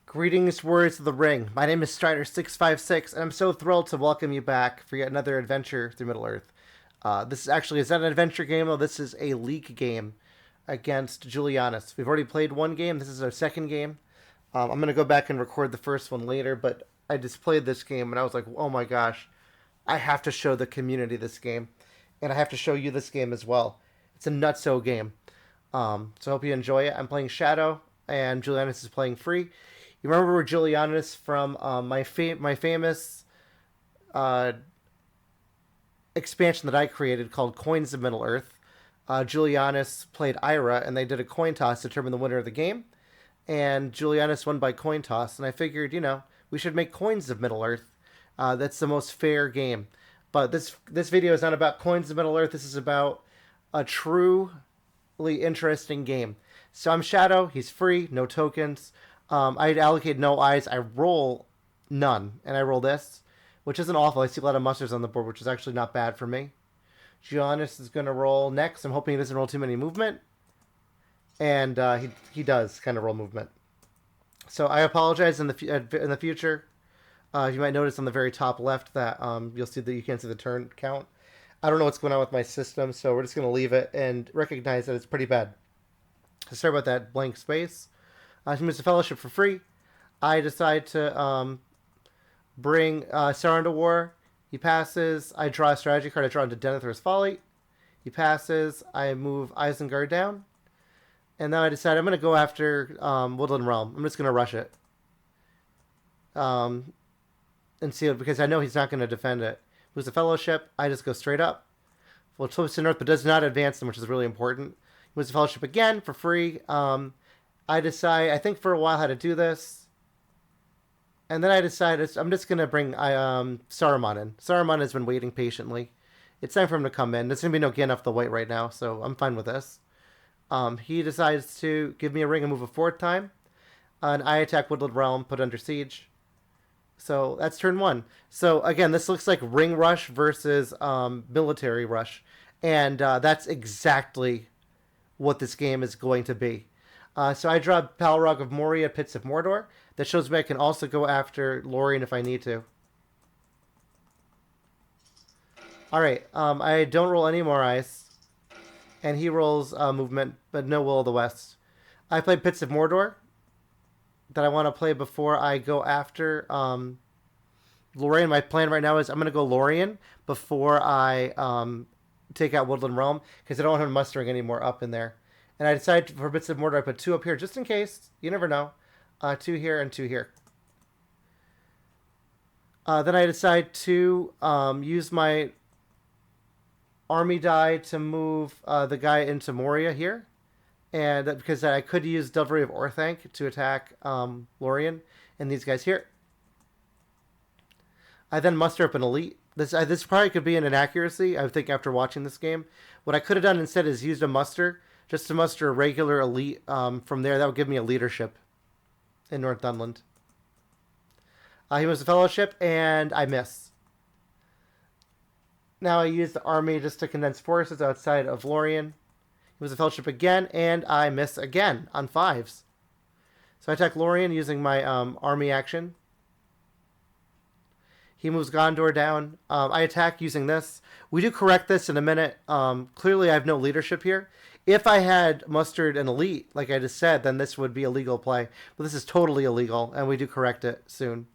Greetings, Warriors of the Ring. My name is Strider656, and I'm so thrilled to welcome you back for yet another adventure through Middle-earth. This is not an adventure game, though. This is a league game against Julianis. We've already played one game. This is our second game. I'm going to go back and record the first one later, but I just played this game, and I was like, oh my gosh, I have to show the community this game, and I have to show you this game as well. It's a nutso game. So I hope you enjoy it. I'm playing Shadow, and Julianis is playing Free. You remember Julianis from my famous expansion that I created called Coins of Middle Earth. Julianis played Ira, and they did a coin toss to determine the winner of the game. And Julianis won by coin toss, and I figured, we should make Coins of Middle Earth. That's the most fair game. But this video is not about Coins of Middle Earth. This is about a truly interesting game. So I'm Shadow. He's free. No tokens. I allocate no eyes. I roll none, and I roll this, which isn't awful. I see a lot of mustards on the board, which is actually not bad for me. Giannis is going to roll next. I'm hoping he doesn't roll too many movement, and he does kind of roll movement. So I apologize in the future. You might notice on the very top left that you'll see that you can't see the turn count. I don't know what's going on with my system, so we're just going to leave it and recognize that it's pretty bad. So sorry about that blank space. He moves the Fellowship for free. I decide to bring Sauron to war. He passes. I draw a strategy card. I draw into Denethor's Folly. He passes. I move Isengard down. And then I decide I'm going to go after Woodland Realm. I'm just going to rush it. And see it, because I know he's not going to defend it. Moves the Fellowship. I just go straight up. Well, it flips to north, but does not advance them, which is really important. Moves the Fellowship again for free. I decide, I think for a while how to do this. And then I decided I'm just going to bring Saruman in. Saruman has been waiting patiently. It's time for him to come in. There's going to be no Gandalf the White right now, so I'm fine with this. He decides to give me a ring and move a fourth time. And I attack Woodland Realm, put under siege. So that's turn one. So again, this looks like ring rush versus military rush. And that's exactly what this game is going to be. So I draw Balrog of Moria, Pits of Mordor. That shows me I can also go after Lorien if I need to. Alright, I don't roll any more ice. And he rolls movement, but no Will of the West. I play Pits of Mordor that I want to play before I go after Lorien. My plan right now is I'm going to go Lorien before I take out Woodland Realm, because I don't want him mustering anymore up in there. And I decided for Bits of Mordor, I put 2 up here just in case. You never know. 2 here and 2 here. Then I decide to use my army die to move the guy into Moria here. And because I could use Delvery of Orthanc to attack Lorien and these guys here. I then muster up an elite. This probably could be an inaccuracy, I think, after watching this game. What I could have done instead is used a muster, just to muster a regular elite from there. That would give me a leadership in Northumberland. He moves the Fellowship, and I miss. Now I use the army just to condense forces outside of Lorien. He moves the Fellowship again, and I miss again on 5s. So I attack Lorien using my army action. He moves Gondor down. I attack using this. We do correct this in a minute. Clearly I have no leadership here. If I had mustered an elite, like I just said, then this would be a legal play. But this is totally illegal, and we do correct it soon.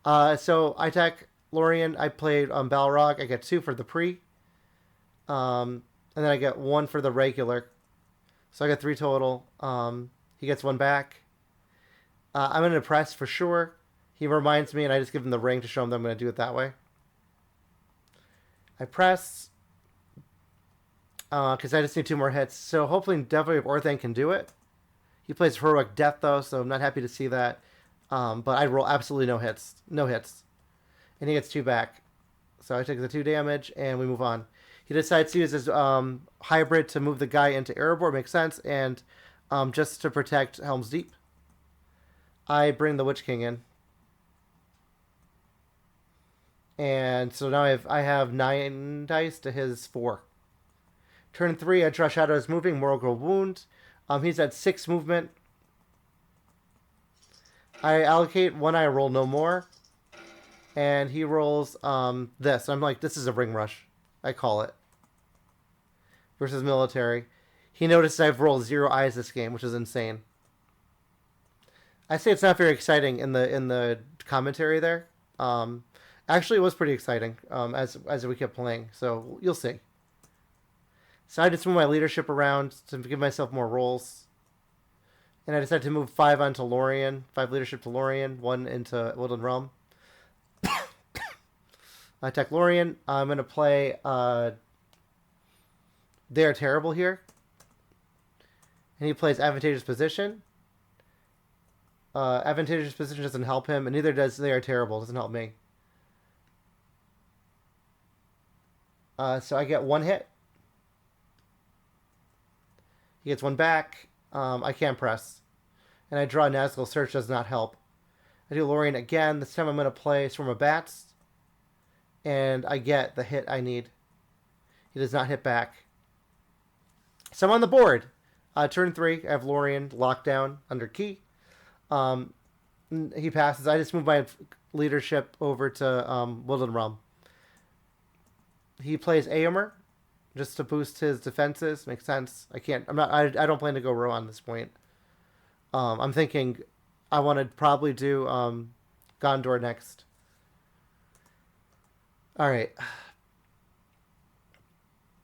So I attack Lorien. I played Balrog. I get 2 for the pre. And then I get 1 for the regular. So I got 3 total. He gets 1 back. I'm going to press for sure. He reminds me, and I just give him the ring to show him that I'm going to do it that way. I press, because I just need 2 more hits. So hopefully Delvery of Orthanc can do it. He plays Heroic Death, though, so I'm not happy to see that. But I roll absolutely no hits. No hits. And he gets 2 back. So I take the 2 damage, and we move on. He decides to use his hybrid to move the guy into Erebor. Makes sense. And just to protect Helm's Deep, I bring the Witch King in. And so now I have 9 dice to his 4. Turn 3, I draw Shadow's moving, Morgul Wound. He's at 6 movement. I allocate one, I roll no more. And he rolls this. I'm like, this is a ring rush. I call it. Versus military. He noticed I've rolled 0 eyes this game, which is insane. I say it's not very exciting in the commentary there. Actually, it was pretty exciting as we kept playing. So you'll see. So I just move my leadership around to give myself more rolls. And I decided to move 5 onto Lorien, 5 leadership to Lorien, 1 into Woodland Realm. I attack Lorien. I'm going to play They Are Terrible here. And he plays Advantageous Position. Advantageous Position doesn't help him, and neither does They Are Terrible. It doesn't help me. So I get 1 hit. He gets 1 back. I can't press. And I draw Nazgul Search, does not help. I do Lorien again. This time I'm going to play Swarm of Bats. And I get the hit I need. He does not hit back. So I'm on the board. Turn 3, I have Lorien locked down under key. He passes. I just move my leadership over to Woodland Realm. He plays Aomer just to boost his defenses. Makes sense. I don't plan to go row on this point. I'm thinking I want to probably do Gondor next. Alright.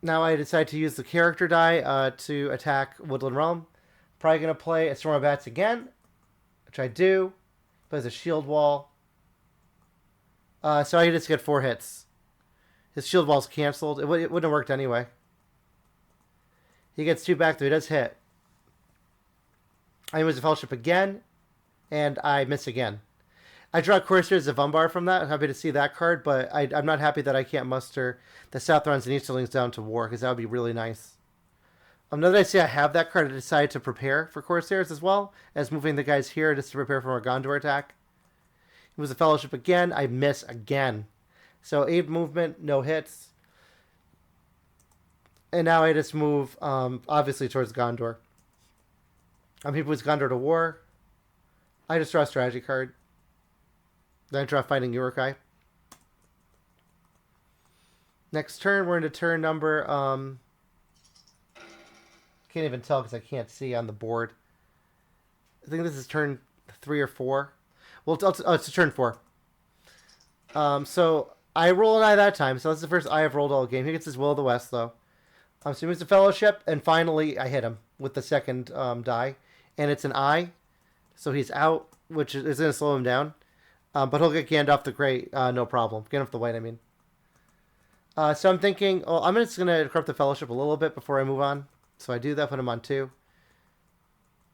Now I decide to use the character die to attack Woodland Realm. Probably going to play a Storm of Bats again, which I do. Plays a shield wall. So I just get 4 hits. His shield wall's canceled. It wouldn't have worked anyway. He gets 2 back, though he does hit. I use the Fellowship again, and I miss again. I draw Corsairs of Umbar from that. I'm happy to see that card, but I'm not happy that I can't muster the Southrons and Easterlings down to war, because that would be really nice. Now that I see I have that card, I decided to prepare for Corsairs as well as moving the guys here just to prepare for a Gondor attack. It was a Fellowship again. I miss again. So 8 movement, no hits. And now I just move, obviously, towards Gondor. He puts Gondor to war. I just draw a strategy card. Then I draw Fighting Uruk-hai. Next turn, we're into turn number... can't even tell because I can't see on the board. I think this is turn 3 or 4. Well, it's turn 4. So I roll an eye that time. So that's the first eye I've rolled all game. He gets his Will of the West, though. So he moves to Fellowship, and finally I hit him with the second die. And it's an eye. So he's out, which is going to slow him down. But he'll get Gandalf the Great, no problem. Gandalf the White, I mean. So I'm thinking, I'm just going to corrupt the Fellowship a little bit before I move on. So I do that, put him on 2.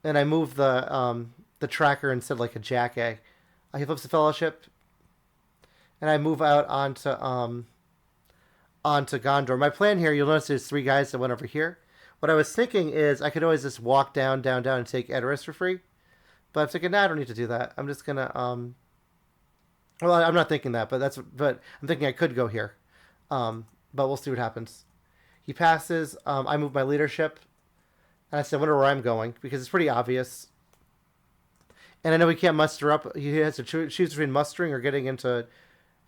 And I move the tracker instead of like a Jack A. He flips the Fellowship. And I move out onto Gondor. My plan here, you'll notice there's 3 guys that went over here. What I was thinking is I could always just walk down, and take Edoras for free. But I'm thinking, I don't need to do that. I'm just going to... Well, I'm not thinking that, but I'm thinking I could go here. But we'll see what happens. He passes. I move my leadership. And I said, I wonder where I'm going, because it's pretty obvious. And I know he can't muster up. He has to choose between mustering or getting into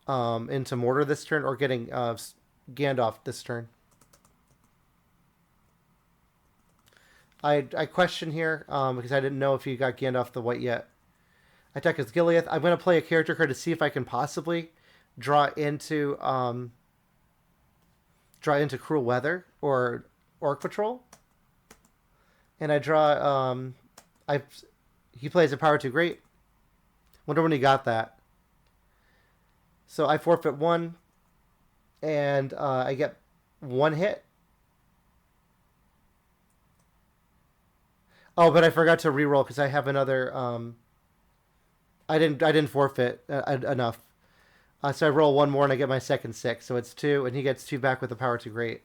Mordor this turn, or getting Gandalf this turn. I question here because I didn't know if he got Gandalf the White yet. I attack his Gileath. I'm going to play a character card to see if I can possibly draw into Cruel Weather or Orc Patrol. And I draw... he plays a Power 2 Great. Wonder when he got that. So I forfeit 1. And I get 1 hit. Oh, but I forgot to reroll because I have another... I didn't forfeit enough. So I roll 1 more and I get my second 6. So it's 2, and he gets 2 back with the Power 2 Great.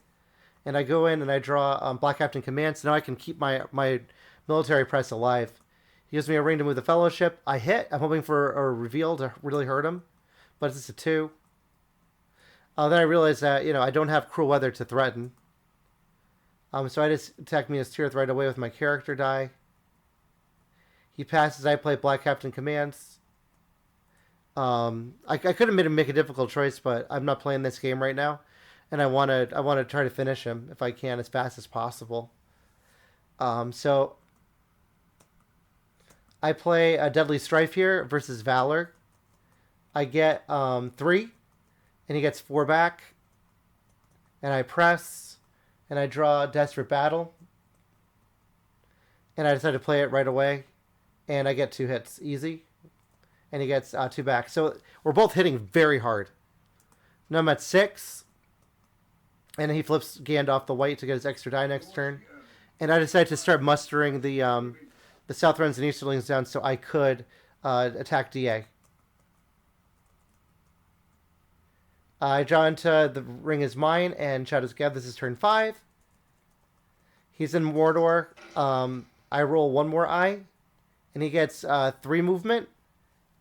And I go in and I draw Black Captain Command. So now I can keep my military press alive. He gives me a ring to move the Fellowship. I hit. I'm hoping for a reveal to really hurt him. But it's just a 2. Then I realize that, I don't have Cruel Weather to threaten. So I just attack Minas Tirith right away with my character die. He passes. I play Black Captain Commands. I could have made him make a difficult choice, but I'm not playing this game right now, and I want to try to finish him if I can as fast as possible. So I play a Deadly Strife here versus Valor. I get 3, and he gets 4 back, and I press, and I draw Desperate Battle, and I decide to play it right away, and I get 2 hits easy, and he gets 2 back. So we're both hitting very hard. Now I'm at 6, and he flips Gandalf the white to get his extra die next turn, and I decide to start mustering the Southrends and Easterlings down so I could attack DA. I draw into the Ring is Mine and Shadow's Gab. This is turn 5. He's in Mordor. I roll 1 more eye, and he gets 3 movement.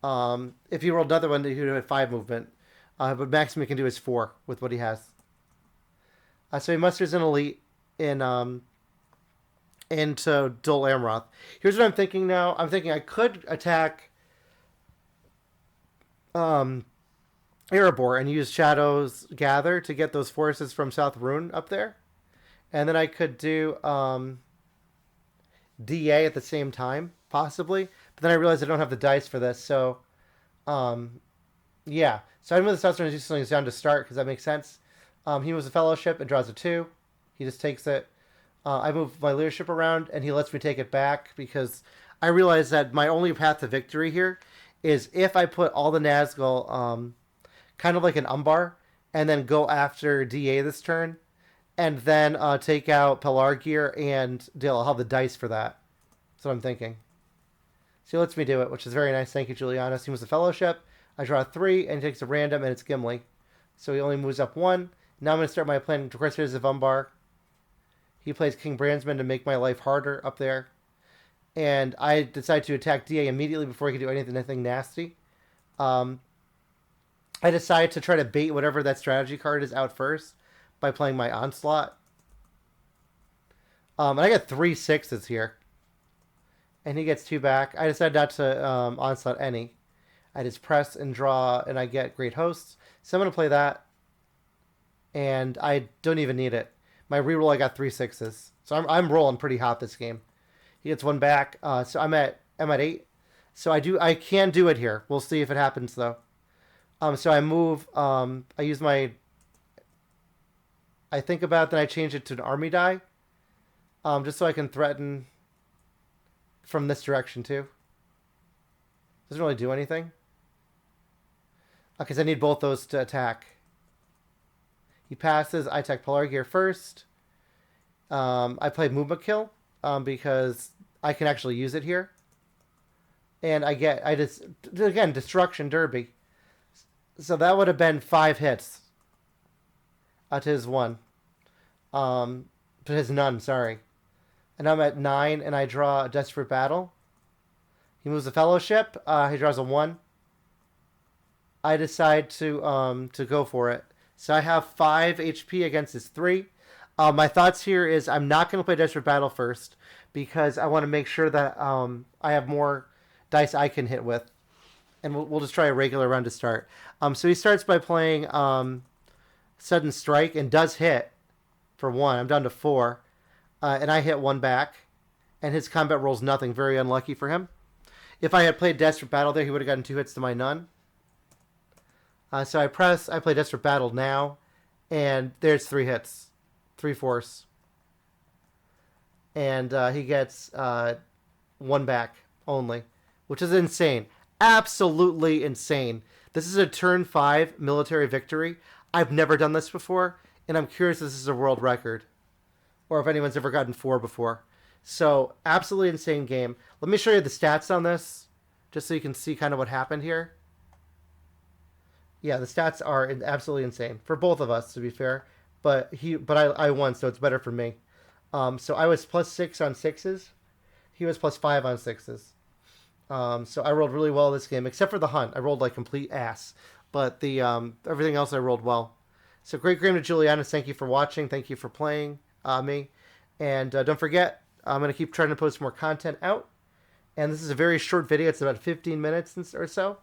If he rolled another one, he would have 5 movement. But maximum he can do is 4 with what he has. So he musters an elite into Dol Amroth. Here's what I'm thinking now. I'm thinking I could attack Erebor and use Shadow's Gather to get those forces from South Rune up there. And then I could do DA at the same time, possibly. But then I realized I don't have the dice for this, so yeah. So I move the Southern Easterlings down to start because that makes sense. He moves a Fellowship and draws a 2. He just takes it. I move my leadership around, and he lets me take it back because I realize that my only path to victory here is if I put all the Nazgul kind of like an Umbar and then go after DA this turn and then take out Pelargir and Dale. I'll have the dice for that. That's what I'm thinking. So he lets me do it, which is very nice. Thank you, Julianis. He moves a Fellowship. I draw a 3, and he takes a random, and it's Gimli. So he only moves up 1. Now I'm going to start my plan to Crusaders of Umbar. He plays King Brandsman to make my life harder up there. And I decide to attack DA immediately before he can do anything nasty. I decide to try to bait whatever that strategy card is out first by playing my Onslaught. And I get 3 6s here. And he gets 2 back. I decide not to Onslaught any. I just press and draw, and I get Great Hosts. So I'm going to play that. And I don't even need it. My reroll, I got 3 6s. So I'm rolling pretty hot this game. He gets 1 back. So I'm at 8. So I can do it here. We'll see if it happens though. So I move. I use my. I think about it, then I change it to an army die. Just so I can threaten from this direction too. Doesn't really do anything. Because I need both those to attack. He passes. I attack Pelargir first. I play Movement Kill because I can actually use it here. And again, Destruction Derby. So that would have been 5 hits. To his 1. To his none, sorry. And I'm at 9, and I draw a Desperate Battle. He moves a Fellowship. He draws a 1. I decide to go for it. So I have 5 HP against his 3. My thoughts here is I'm not going to play Desperate Battle first because I want to make sure that I have more dice I can hit with. And we'll just try a regular round to start. So he starts by playing Sudden Strike and does hit for 1. I'm down to 4. And I hit 1 back. And his combat rolls nothing. Very unlucky for him. If I had played Desperate Battle there, he would have gotten 2 hits to my none. So I play Desperate Battle now. And there's 3 hits. 3 force. And he gets 1 back only. Which is insane. Absolutely insane. This is a turn 5 military victory. I've never done this before. And I'm curious if this is a world record. Or if anyone's ever gotten 4 before. So, absolutely insane game. Let me show you the stats on this. Just so you can see kind of what happened here. Yeah, the stats are absolutely insane. For both of us, to be fair. But I won, so it's better for me. So I was plus 6 on 6s. He was plus 5 on 6s. So I rolled really well this game, except for the hunt. I rolled like complete ass. But the everything else I rolled well. So great game to Julianis. Thank you for watching. Thank you for playing me. And don't forget, I'm going to keep trying to post more content out. And this is a very short video. It's about 15 minutes or so.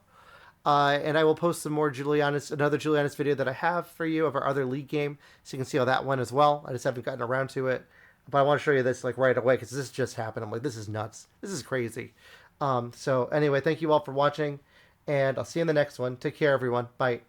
And I will post some more another Julianis video that I have for you of our other league game, so you can see how that went as well. I just haven't gotten around to it, but I want to show you this like right away because this just happened. I'm like, this is nuts. This is crazy. So anyway, thank you all for watching, and I'll see you in the next one. Take care, everyone. Bye.